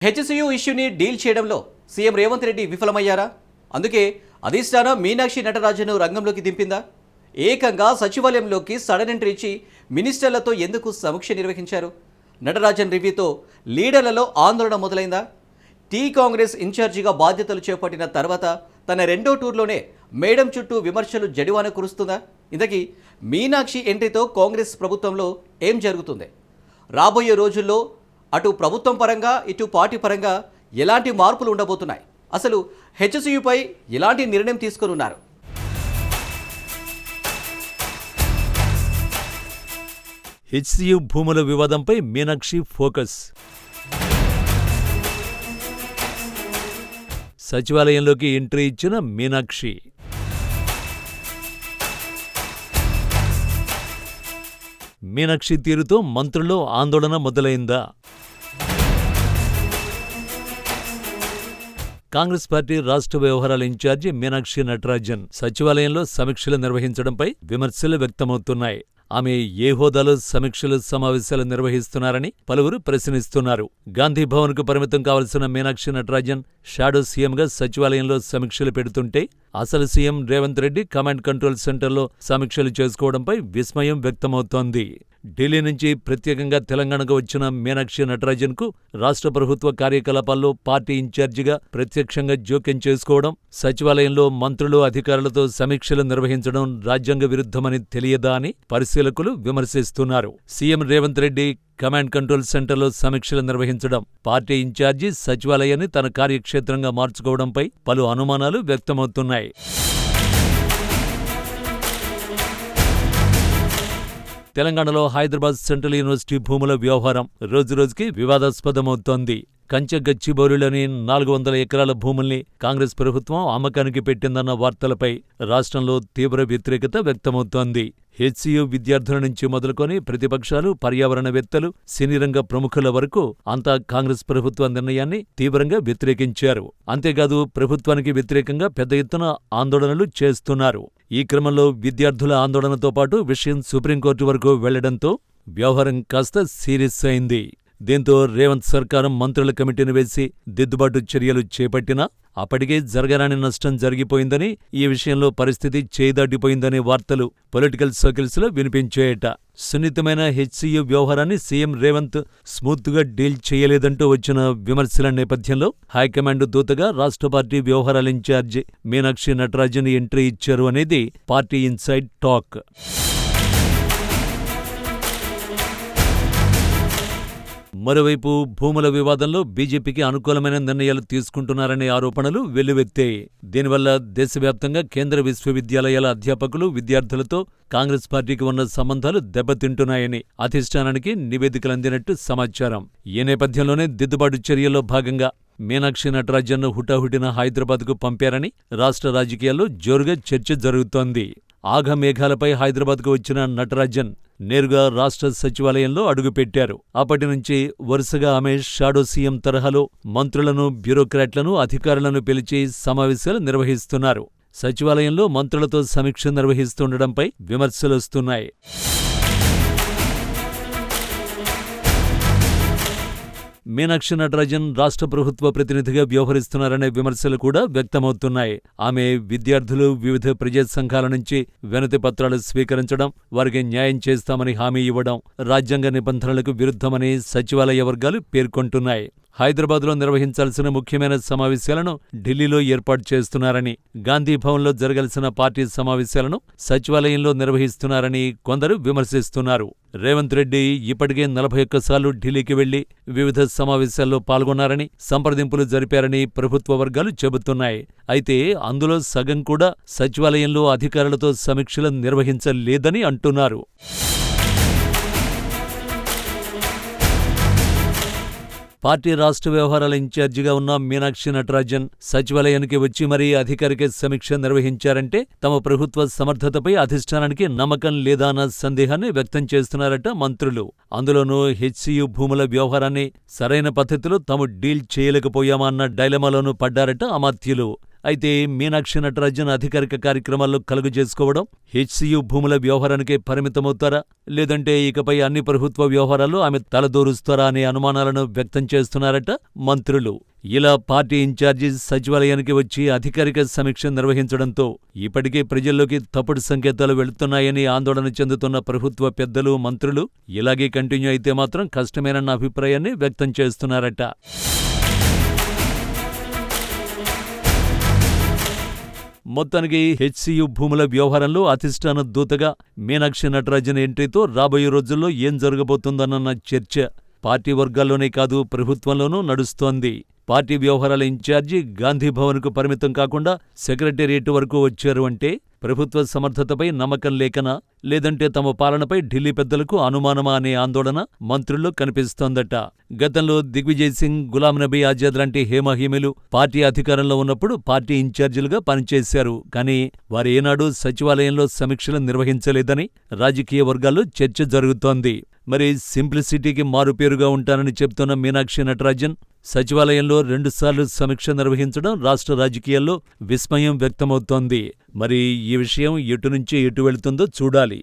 HCU ఇష్యూని deal చేయడంలో CM Revanth Reddy విఫలమయ్యారా? అందుకే అధిష్టానం మీనాక్షి నటరాజన్ను రంగంలోకి దింపిందా? ఏకంగా సచివాలయంలోకి సడన్ ఎంట్రీ ఇచ్చి మినిస్టర్లతో ఎందుకు సమీక్ష నిర్వహించారు? నటరాజన్ రివ్యూతో లీడర్లలో ఆందోళన మొదలైందా? టీ కాంగ్రెస్ ఇన్ఛార్జిగా బాధ్యతలు చేపట్టిన తర్వాత తన రెండో టూర్లోనే మేడం చుట్టూ విమర్శలు జడివాన కురుస్తుందా? ఇంతకీ మీనాక్షి ఎంట్రీతో కాంగ్రెస్ ప్రభుత్వంలో ఏం జరుగుతుంది? రాబోయే రోజుల్లో అటు ప్రభుత్వం పరంగా ఇటు పార్టీ పరంగా ఎలాంటి మార్పులు ఉండబోతున్నాయి? అసలు హెచ్సియుపై ఎలాంటి నిర్ణయం తీసుకున్నారు? హెచ్సియు భూముల వివాదంపై మీనాక్షి ఫోకస్. సచివాలయంలోకి ఎంట్రీ ఇచ్చిన మీనాక్షి. మీనాక్షి తీరుతో మంత్రుల్లో ఆందోళన మొదలైందా? కాంగ్రెస్ పార్టీ రాష్ట్ర వ్యవహారాల ఇన్ఛార్జి మీనాక్షి నటరాజన్ సచివాలయంలో సమీక్షలు నిర్వహించడంపై విమర్శలు వ్యక్తమవుతున్నాయి. ఆమె ఏ హోదాలో సమీక్షలు సమావేశాలు నిర్వహిస్తున్నారని పలువురు ప్రశ్నిస్తున్నారు. గాంధీభవన్కు పరిమితం కావలసిన మీనాక్షి నటరాజన్ షాడో సీఎంగా సచివాలయంలో సమీక్షలు పెడుతుంటే అసలు CM Revanth Reddy command control సెంటర్లో సమీక్షలు చేసుకోవడంపై విస్మయం వ్యక్తమవుతోంది. ఢిల్లీ నుంచి ప్రత్యేకంగా తెలంగాణకు వచ్చిన మీనాక్షి నటరాజన్కు రాష్ట్ర ప్రభుత్వ కార్యకలాపాల్లో పార్టీ ఇన్ఛార్జిగా ప్రత్యక్షంగా జోక్యం చేసుకోవడం, సచివాలయంలో మంత్రులు అధికారులతో సమీక్షలు నిర్వహించడం రాజ్యాంగ విరుద్ధమని తెలియదా అని పరిశీలకులు విమర్శిస్తున్నారు. CM Revanth Reddy command control సెంటర్లో సమీక్షలు నిర్వహించడం, పార్టీ ఇన్ఛార్జి సచివాలయాన్ని తన కార్యక్షేత్రంగా మార్చుకోవడంపై పలు అనుమానాలు వ్యక్తమవుతున్నాయి. తెలంగాణలో హైదరాబాద్ సెంట్రల్ యూనివర్సిటీ భూముల వ్యవహారం రోజురోజుకి వివాదాస్పదమవుతోంది. కంచె గచ్చిబౌలిలోని 400 ఎకరాల భూముల్ని కాంగ్రెస్ ప్రభుత్వం అమ్మకానికి పెట్టిందన్న వార్తలపై రాష్ట్రంలో తీవ్ర వ్యతిరేకత వ్యక్తమవుతోంది. హెచ్సియు విద్యార్థుల నుంచి మొదలుకొని ప్రతిపక్షాలు, పర్యావరణవేత్తలు, సినీరంగ ప్రముఖుల వరకు అంతా కాంగ్రెస్ ప్రభుత్వ నిర్ణయాన్ని తీవ్రంగా వ్యతిరేకించారు. అంతేకాదు ప్రభుత్వానికి వ్యతిరేకంగా పెద్ద ఎత్తున ఆందోళనలు చేస్తున్నారు. ఈ క్రమంలో విద్యార్థుల ఆందోళనతో పాటు విషయం సుప్రీంకోర్టు వరకు వెళ్లడంతో వ్యవహారం కాస్త సీరియస్ అయింది. దీంతో రేవంత్ సర్కారం మంత్రుల కమిటీని వేసి దిద్దుబాటు చర్యలు చేపట్టినా అప్పటికే జరగరాని నష్టం జరిగిపోయిందని, ఈ విషయంలో పరిస్థితి చేదాటిపోయిందనే వార్తలు పొలిటికల్ సర్కిల్స్లో వినిపించాయట. సున్నితమైన హెచ్సియు వ్యవహారాన్ని సీఎం రేవంత్ స్మూత్గా డీల్ చేయలేదంటూ వచ్చిన విమర్శల నేపథ్యంలో హైకమాండ్ దూతగా రాష్ట్ర పార్టీ వ్యవహారాల ఇన్ఛార్జి మీనాక్షి నటరాజన్ ఎంట్రీ ఇచ్చారు అనేది పార్టీ ఇన్సైడ్ టాక్. మరోవైపు భూముల వివాదంలో బీజేపీకి అనుకూలమైన నిర్ణయాలు తీసుకుంటున్నారనే ఆరోపణలు వెల్లువెత్తాయి. దీనివల్ల దేశవ్యాప్తంగా కేంద్ర విశ్వవిద్యాలయాల అధ్యాపకులు, విద్యార్థులతో కాంగ్రెస్ పార్టీకి ఉన్న సంబంధాలు దెబ్బతింటున్నాయని అధిష్టానానికి నివేదికలు అందినట్టు సమాచారం. ఈ నేపథ్యంలోనే దిద్దుబాటు చర్యల్లో భాగంగా మీనాక్షి నటరాజన్ను హుటాహుటిన హైదరాబాద్కు పంపారని రాష్ట్ర రాజకీయాల్లో జోరుగా చర్చ జరుగుతోంది. ఆఘమేఘాలపై హైదరాబాద్కు వచ్చిన నటరాజన్ నేరుగా రాష్ట్ర సచివాలయంలో అడుగుపెట్టారు. అప్పటినుంచి వరుసగా ఆమె షాడో సీఎం తరహాలో మంత్రులను, బ్యూరోక్రాట్లను, అధికారులను పిలిచి సమావేశాలు నిర్వహిస్తున్నారు. సచివాలయంలో మంత్రులతో సమీక్ష నిర్వహిస్తుండడంపై విమర్శలొస్తున్నాయి. మీనాక్షి నటరాజన్ రాష్ట్ర ప్రభుత్వ ప్రతినిధిగా వ్యవహరిస్తున్నారనే విమర్శలు కూడా వ్యక్తమవుతున్నాయి. ఆమె విద్యార్థులు, వివిధ ప్రజా సంఘాల నుంచి వినతి పత్రాలు స్వీకరించడం, వారికి న్యాయం చేస్తామని హామీ ఇవ్వడం రాజ్యాంగ నిబంధనలకు విరుద్ధమని సచివాలయ వర్గాలు పేర్కొంటున్నాయి. హైదరాబాద్లో నిర్వహించాల్సిన ముఖ్యమైన సమావేశాలను ఢిల్లీలో ఏర్పాటు చేస్తున్నారని, గాంధీభవన్లో జరగాల్సిన పార్టీ సమావేశాలను సచివాలయంలో నిర్వహిస్తున్నారని కొందరు విమర్శిస్తున్నారు. రేవంత్ రెడ్డి ఇప్పటికే 41 సార్లు ఢిల్లీకి వెళ్లి వివిధ సమావేశాల్లో పాల్గొన్నారని, సంప్రదింపులు జరిపారని ప్రభుత్వ వర్గాలు చెబుతున్నాయి. అయితే అందులో సగం కూడా సచివాలయంలో అధికారులతో సమీక్షలు నిర్వహించలేదని అంటున్నారు. పార్టీ రాష్ట్ర వ్యవహారాల ఇన్ఛార్జిగా ఉన్న మీనాక్షి నటరాజన్ సచివాలయానికి వచ్చి మరీ అధికారిక సమీక్ష నిర్వహించారంటే తమ ప్రభుత్వ సమర్థతపై అధిష్టానానికి నమ్మకం లేదా అన్న సందేహాన్ని వ్యక్తం చేస్తున్నారట మంత్రులు. అందులోనూ హెచ్సియు భూముల వ్యవహారాన్ని సరైన పద్ధతిలో తాము డీల్ చేయలేకపోయామా అన్న డైలమాలోనూ పడ్డారట అమాత్యులు. అయితే మీనాక్షి నటరాజన్ అధికారిక కార్యక్రమాల్లో కలుగు చేసుకోవడం హెచ్సియు భూముల వ్యవహారానికే పరిమితమవుతారా, లేదంటే ఇకపై అన్ని ప్రభుత్వ వ్యవహారాల్లో ఆమె తలదూరుస్తారా అనే అనుమానాలను వ్యక్తం చేస్తున్నారట మంత్రులు. ఇలా పార్టీ ఇన్ఛార్జి సచివాలయానికి వచ్చి అధికారిక సమీక్ష నిర్వహించడంతో ఇప్పటికే ప్రజల్లోకి తప్పుడు సంకేతాలు వెళుతున్నాయని ఆందోళన చెందుతున్న ప్రభుత్వ పెద్దలు, మంత్రులు ఇలాగే కంటిన్యూ అయితే మాత్రం కష్టమేనన్న అభిప్రాయాన్ని వ్యక్తం చేస్తున్నారట. మొత్తానికి హెచ్సియు భూముల వ్యవహారంలో అధిష్టాన దూతగా మీనాక్షి నటరాజన్ ఎంట్రీతో రాబోయే రోజుల్లో ఏం జరగబోతుందన్న చర్చ పార్టీ వర్గాల్లోనే కాదు ప్రభుత్వంలోనూ నడుస్తోంది. పార్టీ వ్యవహారాల ఇన్ఛార్జి గాంధీభవన్కు పరిమితం కాకుండా సెక్రటేరియట్ వరకు వచ్చారు అంటే ప్రభుత్వ సమర్థతపై నమ్మకం లేకనా, లేదంటే తమ పాలనపై ఢిల్లీ పెద్దలకు అనుమానమా అనే ఆందోళన మంత్రుల్లో కనిపిస్తోందట. గతంలో దిగ్విజయ్ సింగ్, గులాం నబీ ఆజాద్ లాంటి హేమహీములు పార్టీ అధికారంలో ఉన్నప్పుడు పార్టీ ఇన్ఛార్జీలుగా పనిచేశారు. కానీ వారు ఏనాడూ సచివాలయంలో సమీక్షలు నిర్వహించలేదని రాజకీయ వర్గాల్లో చర్చ జరుగుతోంది. మరి సింప్లిసిటీకి మారుపేరుగా ఉంటానని చెప్తున్న మీనాక్షి నటరాజన్ సచివాలయంలో 2 సార్లు సమీక్ష నిర్వహించడం రాష్ట్ర రాజకీయాల్లో విస్మయం వ్యక్తమవుతోంది. మరి ఈ విషయం ఎటు నుంచి ఎటు వెళుతుందో చూడాలి.